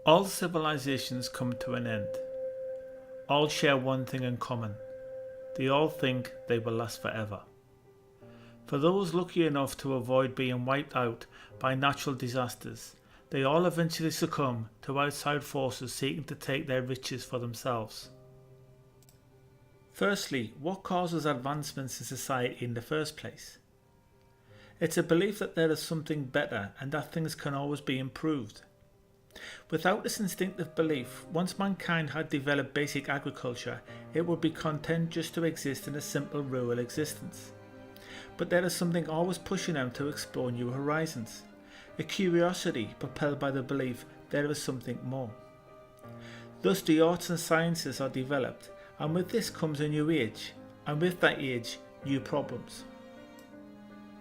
All civilizations come to an end. All share one thing in common. They all think they will last forever. For those lucky enough to avoid being wiped out by natural disasters, they all eventually succumb to outside forces seeking to take their riches for themselves. Firstly, what causes advancements in society in the first place? It's a belief that there is something better and that things can always be improved. Without this instinctive belief, once mankind had developed basic agriculture, it would be content just to exist in a simple rural existence. But there is something always pushing them to explore new horizons, a curiosity propelled by the belief there is something more. Thus the arts and sciences are developed, and with this comes a new age, and with that age, new problems.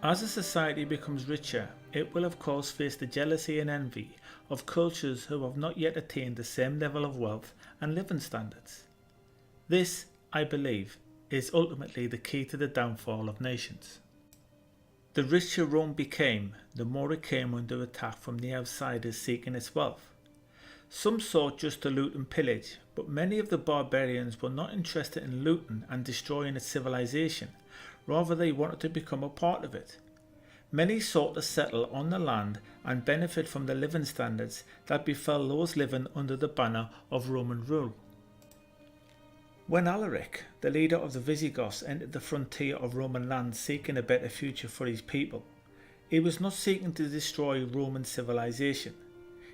As a society becomes richer, it will of course face the jealousy and envy of cultures who have not yet attained the same level of wealth and living standards. This, I believe, is ultimately the key to the downfall of nations. The richer Rome became, the more it came under attack from the outsiders seeking its wealth. Some sought just to loot and pillage, but many of the barbarians were not interested in looting and destroying its civilization, rather they wanted to become a part of it. Many sought to settle on the land and benefit from the living standards that befell those living under the banner of Roman rule. When Alaric, the leader of the Visigoths, entered the frontier of Roman lands seeking a better future for his people, he was not seeking to destroy Roman civilization.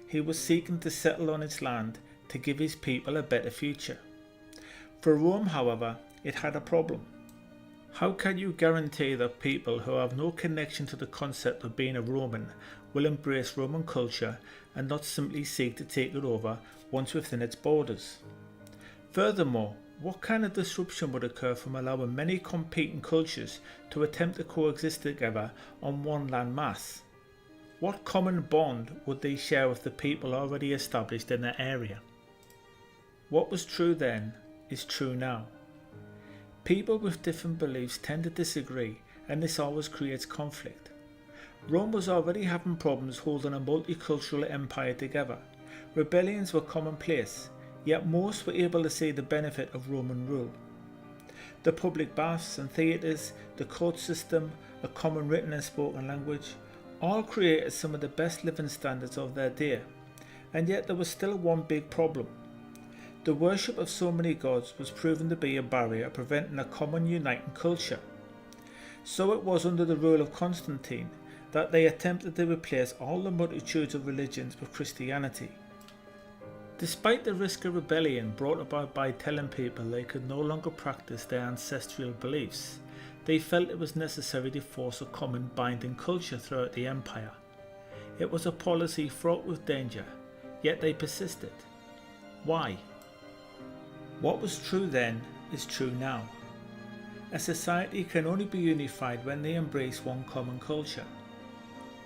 He was seeking to settle on its land to give his people a better future. For Rome, however, it had a problem. How can you guarantee that people who have no connection to the concept of being a Roman will embrace Roman culture and not simply seek to take it over once within its borders? Furthermore, what kind of disruption would occur from allowing many competing cultures to attempt to coexist together on one land mass? What common bond would they share with the people already established in the area? What was true then is true now. People with different beliefs tend to disagree, and this always creates conflict. Rome was already having problems holding a multicultural empire together. Rebellions were commonplace, yet most were able to see the benefit of Roman rule. The public baths and theatres, the court system, a common written and spoken language, all created some of the best living standards of their day, and yet there was still one big problem. The worship of so many gods was proven to be a barrier preventing a common uniting culture. So it was under the rule of Constantine that they attempted to replace all the multitudes of religions with Christianity. Despite the risk of rebellion brought about by telling people they could no longer practice their ancestral beliefs, they felt it was necessary to force a common binding culture throughout the empire. It was a policy fraught with danger, yet they persisted. Why? What was true then is true now. A society can only be unified when they embrace one common culture.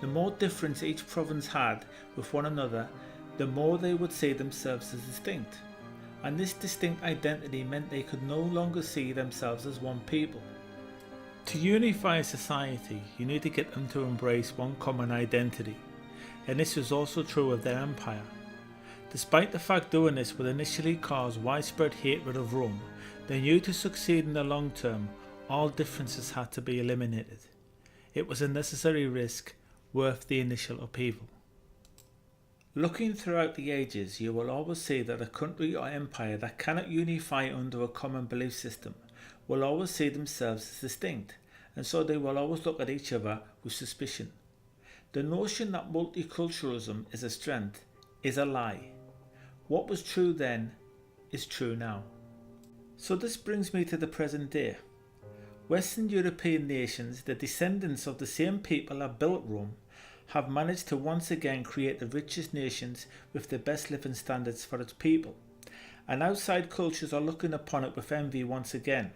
The more difference each province had with one another, the more they would see themselves as distinct, and this distinct identity meant they could no longer see themselves as one people. To unify a society, you need to get them to embrace one common identity, and this was also true of their empire. Despite the fact doing this would initially cause widespread hatred of Rome, they knew to succeed in the long term, all differences had to be eliminated. It was a necessary risk, worth the initial upheaval. Looking throughout the ages, you will always see that a country or empire that cannot unify under a common belief system will always see themselves as distinct, and so they will always look at each other with suspicion. The notion that multiculturalism is a strength is a lie. What was true then is true now. So this brings me to the present day. Western European nations, the descendants of the same people that built Rome, have managed to once again create the richest nations with the best living standards for its people, and outside cultures are looking upon it with envy once again,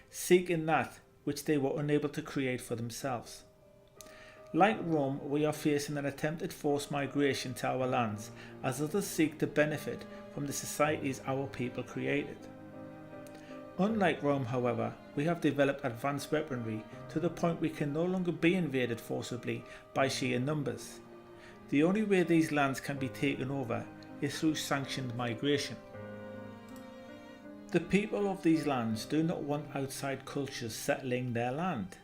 seeking that which they were unable to create for themselves. Like Rome, we are facing an attempted forced migration to our lands as others seek to benefit from the societies our people created. Unlike Rome, however, we have developed advanced weaponry to the point we can no longer be invaded forcibly by sheer numbers. The only way these lands can be taken over is through sanctioned migration. The people of these lands do not want outside cultures settling their land.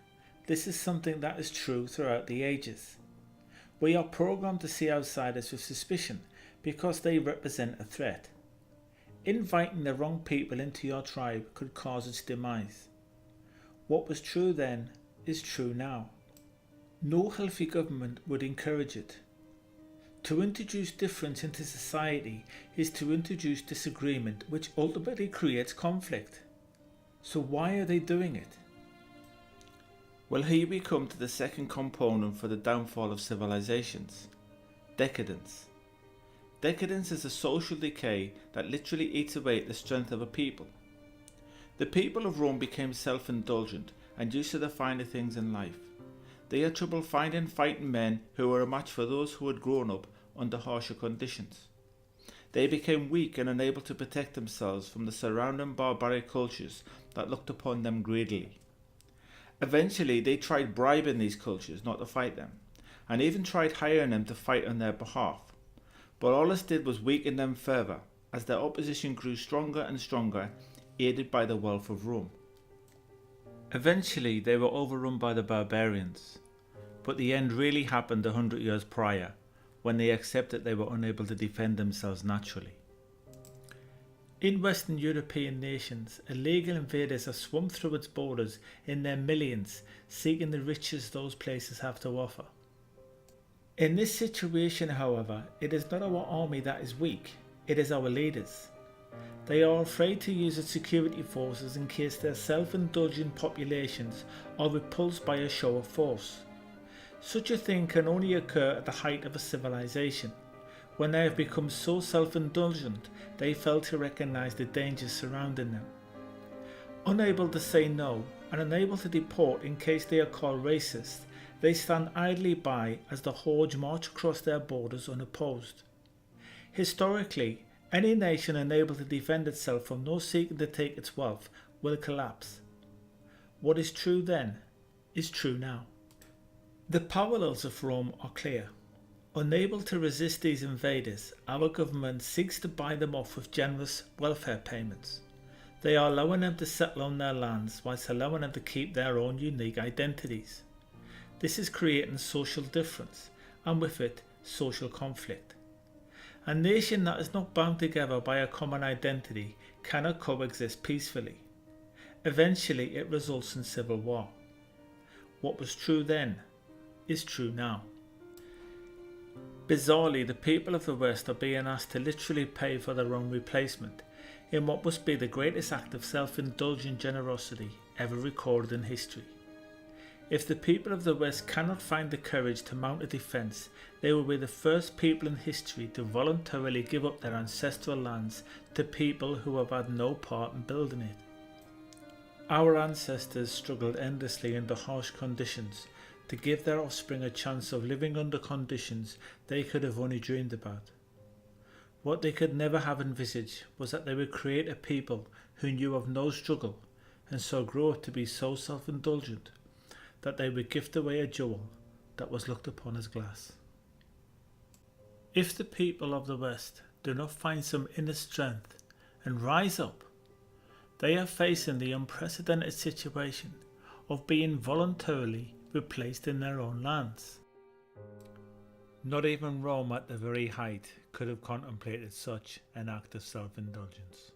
This is something that is true throughout the ages. We are programmed to see outsiders with suspicion because they represent a threat. Inviting the wrong people into your tribe could cause its demise. What was true then is true now. No healthy government would encourage it. To introduce difference into society is to introduce disagreement, which ultimately creates conflict. So why are they doing it? Well, here we come to the second component for the downfall of civilizations: decadence. Decadence is a social decay that literally eats away at the strength of a people. The people of Rome became self-indulgent and used to the finer things in life. They had trouble finding fighting men who were a match for those who had grown up under harsher conditions. They became weak and unable to protect themselves from the surrounding barbaric cultures that looked upon them greedily. Eventually they tried bribing these cultures not to fight them, and even tried hiring them to fight on their behalf. But all this did was weaken them further, as their opposition grew stronger and stronger, aided by the wealth of Rome. Eventually they were overrun by the barbarians, but the end really happened 100 years prior, when they accepted they were unable to defend themselves naturally. In Western European nations, illegal invaders have swarmed through its borders in their millions, seeking the riches those places have to offer. In this situation, however, it is not our army that is weak, it is our leaders. They are afraid to use its security forces in case their self-indulgent populations are repulsed by a show of force. Such a thing can only occur at the height of a civilization, when they have become so self-indulgent they fail to recognize the dangers surrounding them. Unable to say no and unable to deport in case they are called racist, they stand idly by as the hordes march across their borders unopposed. Historically, any nation unable to defend itself from those seeking to take its wealth will collapse. What is true then is true now. The parallels of Rome are clear. Unable to resist these invaders, our government seeks to buy them off with generous welfare payments. They are allowing them to settle on their lands whilst allowing them to keep their own unique identities. This is creating social difference, and with it, social conflict. A nation that is not bound together by a common identity cannot coexist peacefully. Eventually it results in civil war. What was true then is true now. Bizarrely, the people of the West are being asked to literally pay for their own replacement in what must be the greatest act of self-indulgent generosity ever recorded in history. If the people of the West cannot find the courage to mount a defence, they will be the first people in history to voluntarily give up their ancestral lands to people who have had no part in building it. Our ancestors struggled endlessly under harsh conditions to give their offspring a chance of living under conditions they could have only dreamed about. What they could never have envisaged was that they would create a people who knew of no struggle and so grow up to be so self-indulgent that they would gift away a jewel that was looked upon as glass. If the people of the West do not find some inner strength and rise up, they are facing the unprecedented situation of being voluntarily replaced in their own lands. Not even Rome at the very height could have contemplated such an act of self-indulgence.